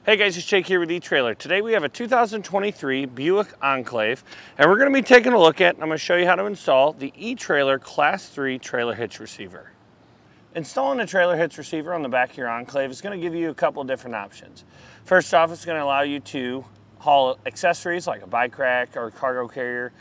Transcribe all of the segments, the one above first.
Hey guys, it's Jake here with eTrailer. Today we have a 2023 Buick Enclave, and we're going to be taking a look at, I'm going to show you how to install the eTrailer Class 3 trailer hitch receiver. Installing a trailer hitch receiver on the back of your Enclave is going to give you a couple of different options. First off, it's going to allow you to haul accessories like a bike rack or a cargo carrier.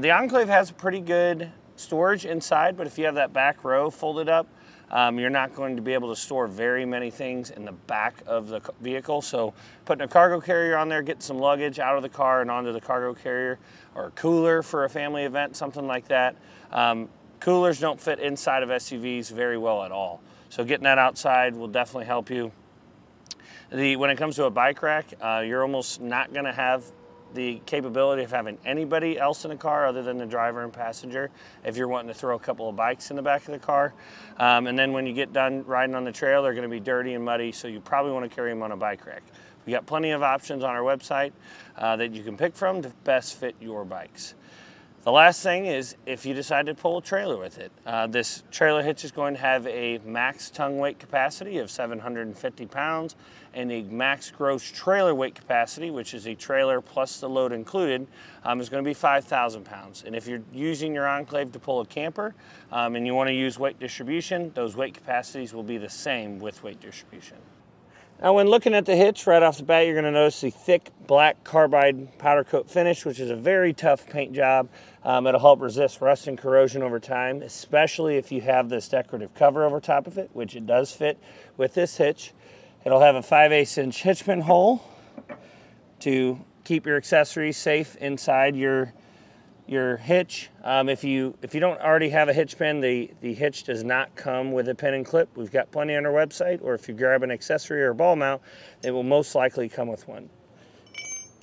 The Enclave has a pretty good storage inside, but if you have that back row folded up, you're not going to be able to store very many things in the back of the vehicle. So putting a cargo carrier on there, getting some luggage out of the car and onto the cargo carrier, or a cooler for a family event, something like that. Coolers don't fit inside of SUVs very well at all. So getting that outside will definitely help you. When it comes to a bike rack, you're almost not going to have the capability of having anybody else in the car other than the driver and passenger if you're wanting to throw a couple of bikes in the back of the car. And then when you get done riding on the trail, they're going to be dirty and muddy, so you probably want to carry them on a bike rack. We got plenty of options on our website that you can pick from to best fit your bikes. The last thing is if you decide to pull a trailer with it. This trailer hitch is going to have a max tongue weight capacity of 750 pounds and a max gross trailer weight capacity, which is a trailer plus the load included, is going to be 5,000 pounds. And if you're using your Enclave to pull a camper and you want to use weight distribution, those weight capacities will be the same with weight distribution. Now when looking at the hitch, right off the bat, you're going to notice the thick black carbide powder coat finish, which is a very tough paint job. It'll help resist rust and corrosion over time, especially if you have this decorative cover over top of it, which it does fit with this hitch. It'll have a 5/8 inch hitch pin hole to keep your accessories safe inside your hitch. If you don't already have a hitch pin, the hitch does not come with a pin and clip. We've got plenty on our website, or if you grab an accessory or a ball mount, it will most likely come with one.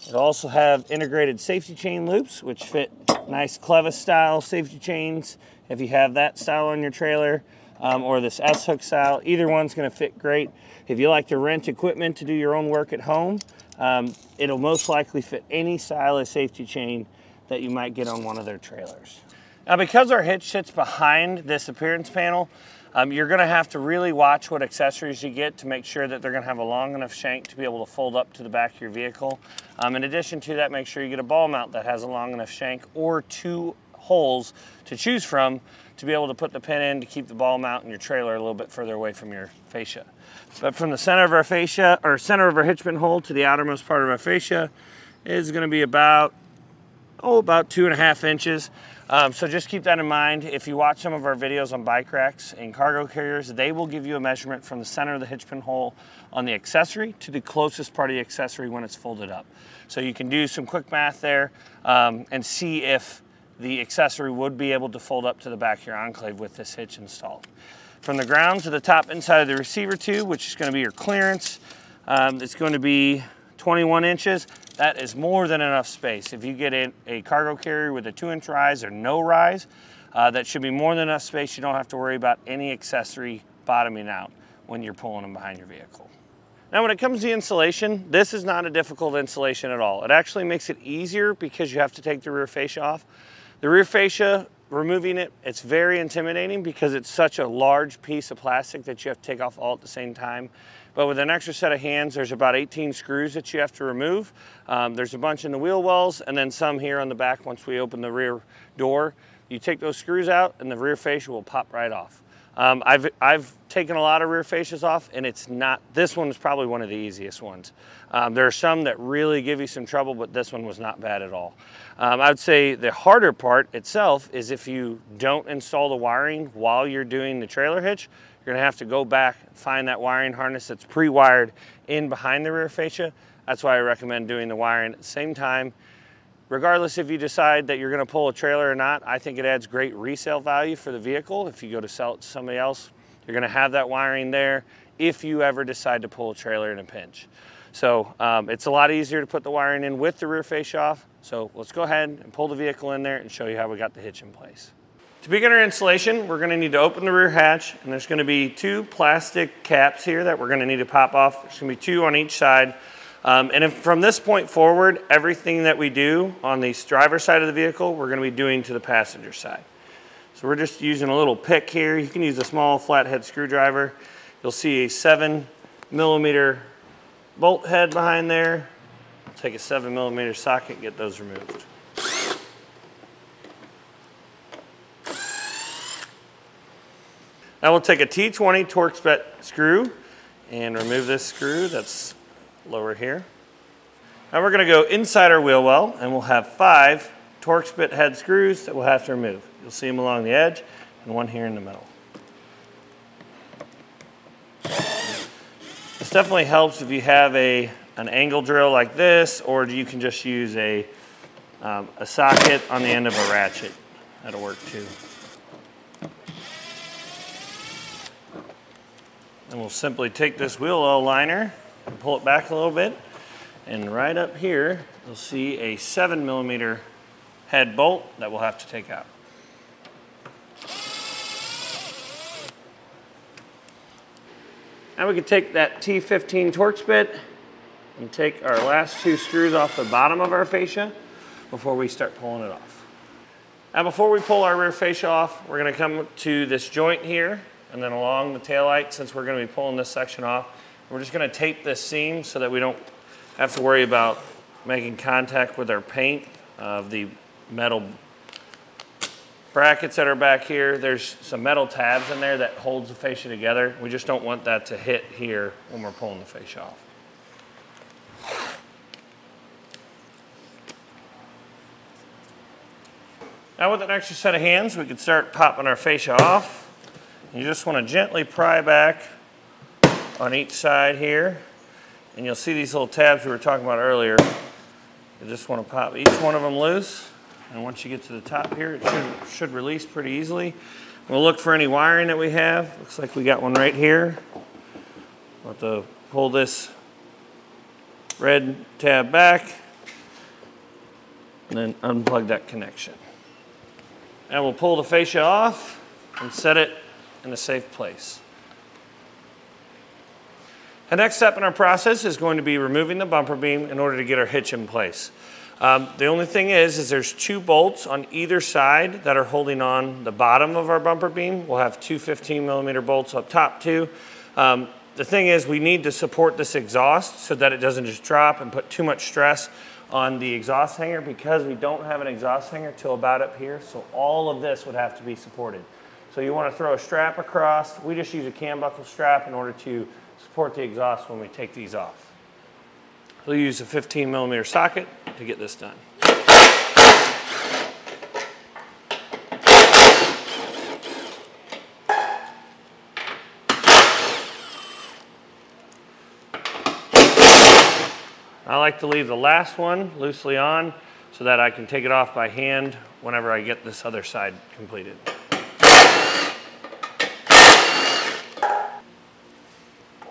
It'll also have integrated safety chain loops, which fit nice Clevis style safety chains. If you have that style on your trailer, or this S-hook style, either one's going to fit great. If you like to rent equipment to do your own work at home, it'll most likely fit any style of safety chain that you might get on one of their trailers. Now because our hitch sits behind this appearance panel, you're going to have to really watch what accessories you get to make sure that they're going to have a long enough shank to be able to fold up to the back of your vehicle. In addition to that, make sure you get a ball mount that has a long enough shank or two holes to choose from to be able to put the pin in to keep the ball mount in your trailer a little bit further away from your fascia. But from the center of our fascia, or center of our hitch pin hole to the outermost part of our fascia is going to be about 2.5 inches. So just keep that in mind. If you watch some of our videos on bike racks and cargo carriers, they will give you a measurement from the center of the hitch pin hole on the accessory to the closest part of the accessory when it's folded up. So you can do some quick math there and see if the accessory would be able to fold up to the back of your Enclave with this hitch installed. From the ground to the top inside of the receiver tube, which is going to be your clearance, it's going to be 21 inches. That is more than enough space. If you get a cargo carrier with a 2-inch rise or no rise, that should be more than enough space. You don't have to worry about any accessory bottoming out when you're pulling them behind your vehicle. Now when it comes to installation, this is not a difficult installation at all. It actually makes it easier because you have to take the rear fascia off. The rear fascia, removing it, it's very intimidating because it's such a large piece of plastic that you have to take off all at the same time. But with an extra set of hands, there's about 18 screws that you have to remove. There's a bunch in the wheel wells and then some here on the back once we open the rear door. You take those screws out and the rear fascia will pop right off. I've taken a lot of rear fascias off and this one is probably one of the easiest ones. There are some that really give you some trouble, but this one was not bad at all. I would say the harder part itself is if you don't install the wiring while you're doing the trailer hitch, you're gonna have to go back, find that wiring harness that's pre-wired in behind the rear fascia. That's why I recommend doing the wiring at the same time. Regardless if you decide that you're gonna pull a trailer or not, I think it adds great resale value for the vehicle. If you go to sell it to somebody else, you're gonna have that wiring there if you ever decide to pull a trailer in a pinch. So it's a lot easier to put the wiring in with the rear fascia off. So let's go ahead and pull the vehicle in there and show you how we got the hitch in place. To begin our installation, we're going to need to open the rear hatch, and there's going to be 2 plastic caps here that we're going to need to pop off. There's going to be 2 on each side. From this point forward, everything that we do on the driver's side of the vehicle, we're going to be doing to the passenger side. So we're just using a little pick here. You can use a small flathead screwdriver. You'll see a 7mm bolt head behind there. Take a 7mm socket and get those removed. Now we'll take a T20 Torx bit screw and remove this screw that's lower here. Now we're going to go inside our wheel well, and we'll have 5 Torx bit head screws that we'll have to remove. You'll see them along the edge and one here in the middle. This definitely helps if you have an angle drill like this, or you can just use a socket on the end of a ratchet. That'll work too. And we'll simply take this wheel well liner and pull it back a little bit. And right up here, you'll see a 7mm head bolt that we'll have to take out. Now we can take that T15 Torx bit and take our last 2 screws off the bottom of our fascia before we start pulling it off. Now before we pull our rear fascia off, we're going to come to this joint here and then along the taillight, since we're going to be pulling this section off. We're just going to tape this seam so that we don't have to worry about making contact with our paint of the metal brackets that are back here. There's some metal tabs in there that holds the fascia together. We just don't want that to hit here when we're pulling the fascia off. Now with an extra set of hands, we can start popping our fascia off. You just want to gently pry back on each side here. And you'll see these little tabs we were talking about earlier. You just want to pop each one of them loose. And once you get to the top here, it should release pretty easily. We'll look for any wiring that we have. Looks like we got one right here. We'll have to pull this red tab back and then unplug that connection. And we'll pull the fascia off and set it in a safe place. The next step in our process is going to be removing the bumper beam in order to get our hitch in place. The only thing is there's 2 bolts on either side that are holding on the bottom of our bumper beam. We'll have 2 15mm bolts up top too. The thing is we need to support this exhaust so that it doesn't just drop and put too much stress on the exhaust hanger, because we don't have an exhaust hanger till about up here. So all of this would have to be supported. So you want to throw a strap across. We just use a cam buckle strap in order to support the exhaust when we take these off. We'll use a 15mm socket to get this done. I like to leave the last one loosely on so that I can take it off by hand whenever I get this other side completed.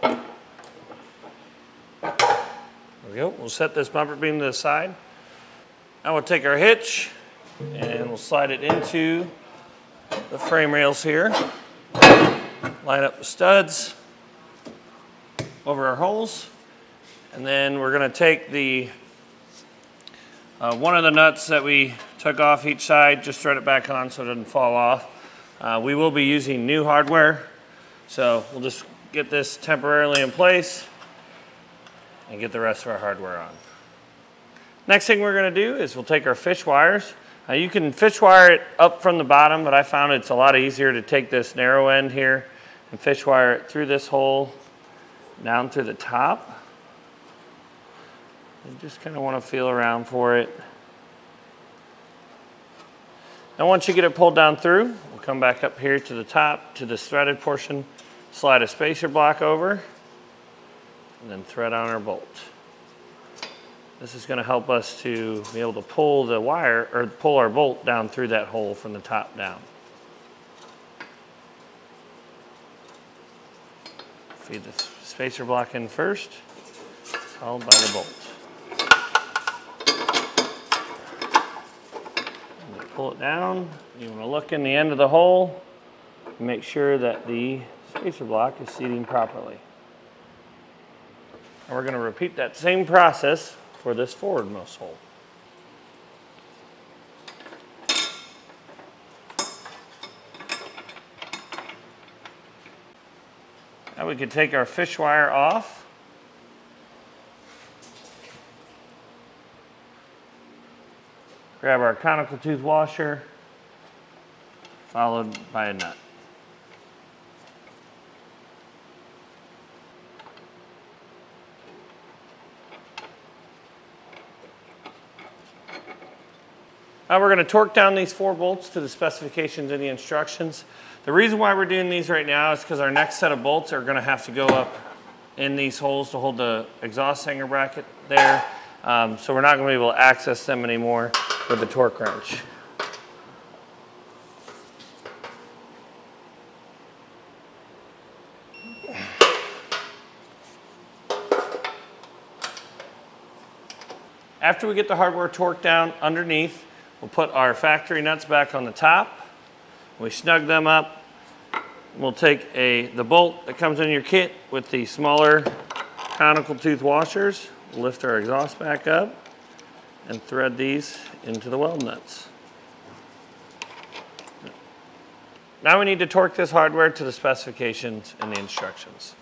There we go. We'll set this bumper beam to the side. Now we'll take our hitch and we'll slide it into the frame rails here. Line up the studs over our holes. And then we're going to take the one of the nuts that we took off each side, just thread it back on so it doesn't fall off. We will be using new hardware, so we'll just get this temporarily in place and get the rest of our hardware on. Next thing we're going to do is we'll take our fish wires. You can fish wire it up from the bottom, but I found it's a lot easier to take this narrow end here and fish wire it through this hole down through the top. You just kind of want to feel around for it. Now once you get it pulled down through, we'll come back up here to the top, to this threaded portion, slide a spacer block over, and then thread on our bolt. This is going to help us to be able to pull the wire, or pull our bolt down through that hole from the top down. Feed the spacer block in first, followed by the bolt. Pull it down. You want to look in the end of the hole and make sure that the spacer block is seating properly. And we're going to repeat that same process for this forwardmost hole. Now we can take our fish wire off grab our conical tooth washer, followed by a nut. Now we're going to torque down these 4 bolts to the specifications and the instructions. The reason why we're doing these right now is because our next set of bolts are going to have to go up in these holes to hold the exhaust hanger bracket there. So we're not going to be able to access them anymore with the torque wrench. After we get the hardware torqued down underneath, we'll put our factory nuts back on the top. We snug them up. We'll take the bolt that comes in your kit with the smaller conical tooth washers, lift our exhaust back up, and thread these into the weld nuts. Now we need to torque this hardware to the specifications and the instructions.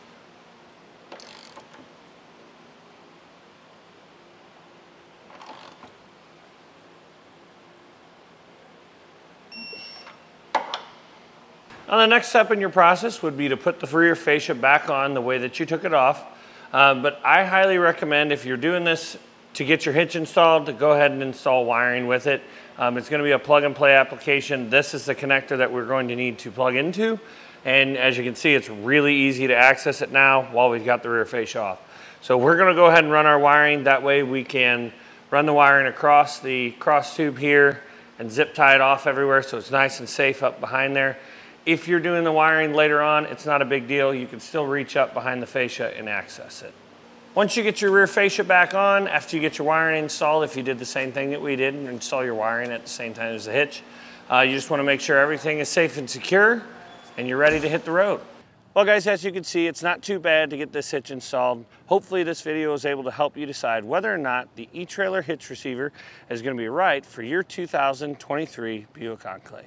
Now the next step in your process would be to put the rear fascia back on the way that you took it off. But I highly recommend, if you're doing this to get your hitch installed, to go ahead and install wiring with it. It's going to be a plug and play application. This is the connector that we're going to need to plug into. And as you can see, it's really easy to access it now while we've got the rear fascia off. So we're going to go ahead and run our wiring. That way we can run the wiring across the cross tube here and zip tie it off everywhere so it's nice and safe up behind there. If you're doing the wiring later on, it's not a big deal. You can still reach up behind the fascia and access it. Once you get your rear fascia back on, after you get your wiring installed, if you did the same thing that we did and install your wiring at the same time as the hitch, you just want to make sure everything is safe and secure and you're ready to hit the road. Well guys, as you can see, it's not too bad to get this hitch installed. Hopefully this video is able to help you decide whether or not the eTrailer hitch receiver is going to be right for your 2023 Buick Enclave.